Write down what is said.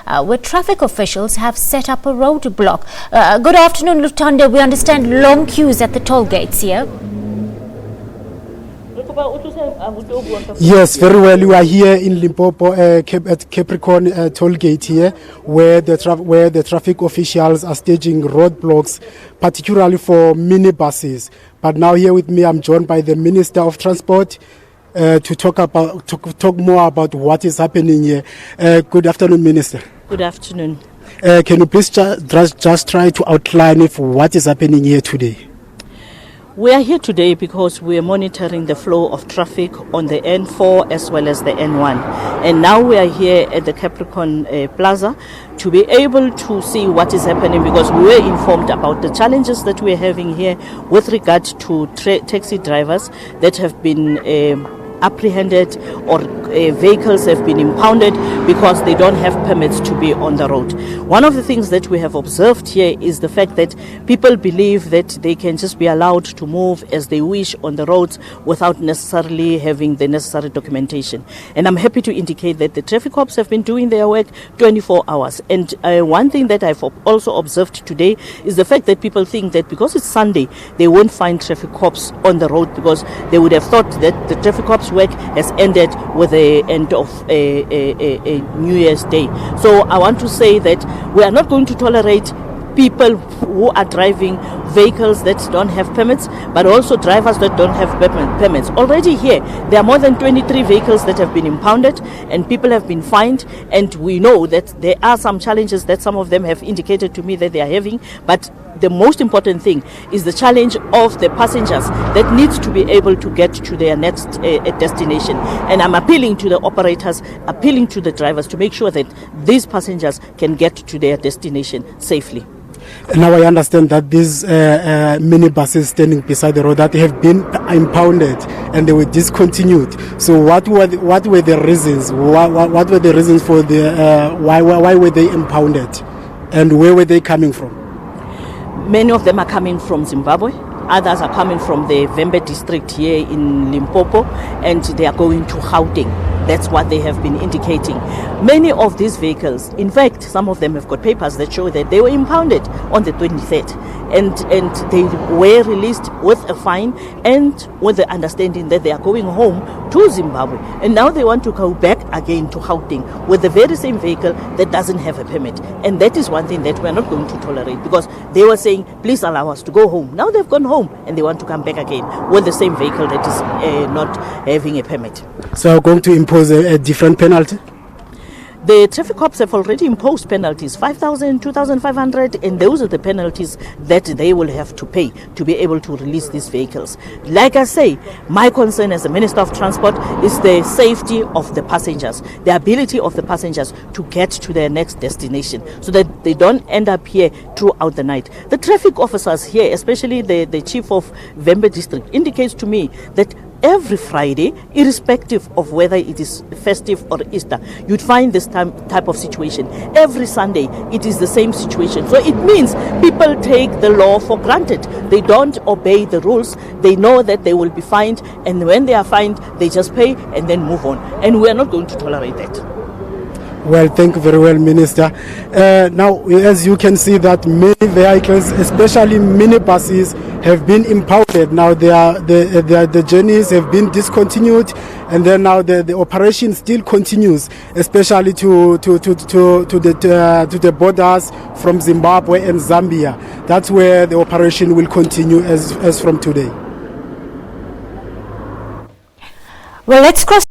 Where traffic officials have set up a roadblock. Good afternoon, Lutanda. We understand long queues at the toll gates here. Yes, very well. We are here in Limpopo at Capricorn toll gate here, where the traffic officials are staging roadblocks, particularly for minibuses. But now here with me, I'm joined by the Minister of Transport to talk more about what is happening here. Good afternoon, Minister. Good afternoon. Can you please just try to outline what is happening here today? We are here today because we are monitoring the flow of traffic on the N4 as well as the N1. And now we are here at the Capricorn Plaza to be able to see what is happening, because we were informed about the challenges that we are having here with regard to taxi drivers that have been apprehended, or vehicles have been impounded because they don't have permits to be on the road. One of the things that we have observed here is the fact that people believe that they can just be allowed to move as they wish on the roads without necessarily having the necessary documentation. And I'm happy to indicate that the traffic cops have been doing their work 24 hours. And one thing that I've also observed today is the fact that people think that because it's Sunday, they won't find traffic cops on the road, because they would have thought that the traffic cops work has ended with the end of a New Year's Day. So I want to say that we are not going to tolerate people who are driving vehicles that don't have permits, but also drivers that don't have permits. Already here, there are more than 23 vehicles that have been impounded and people have been fined, and we know that there are some challenges that some of them have indicated to me that they are having, but the most important thing is the challenge of the passengers that needs to be able to get to their next destination. And I'm appealing to the operators, appealing to the drivers to make sure that these passengers can get to their destination safely. Now I understand that these minibuses standing beside the road that have been impounded and they were discontinued. So what were the reasons? What were the reasons for the why were they impounded, and where were they coming from? Many of them are coming from Zimbabwe. Others are coming from the Vembe district here in Limpopo, and they are going to Gauteng. That's what they have been indicating. Many of these vehicles, in fact, some of them have got papers that show that they were impounded on the 23rd. And they were released with a fine and with the understanding that they are going home to Zimbabwe. And now they want to go back again to Gauteng with the very same vehicle that doesn't have a permit. And that is one thing that we're not going to tolerate, because they were saying, please allow us to go home. Now they've gone home and they want to come back again with the same vehicle that is not having a permit. So going to impose a different penalty? The traffic cops have already imposed penalties, 5,000, 2,500, and those are the penalties that they will have to pay to be able to release these vehicles. Like I say, my concern as the Minister of Transport is the safety of the passengers, the ability of the passengers to get to their next destination, so that they don't end up here throughout the night. The traffic officers here, especially the chief of Vembe district, indicates to me that every Friday, irrespective of whether it is festive or Easter, you'd find this type of situation. Every Sunday, it is the same situation. So it means people take the law for granted. They don't obey the rules. They know that they will be fined, and when they are fined, they just pay and then move on. And we are not going to tolerate that. Well, thank you very well, Minister. Now, as you can see, that many vehicles, especially minibuses, have been impounded. Now, the journeys have been discontinued, and then now the operation still continues, especially to the borders from Zimbabwe and Zambia. That's where the operation will continue as from today. Well, let's cross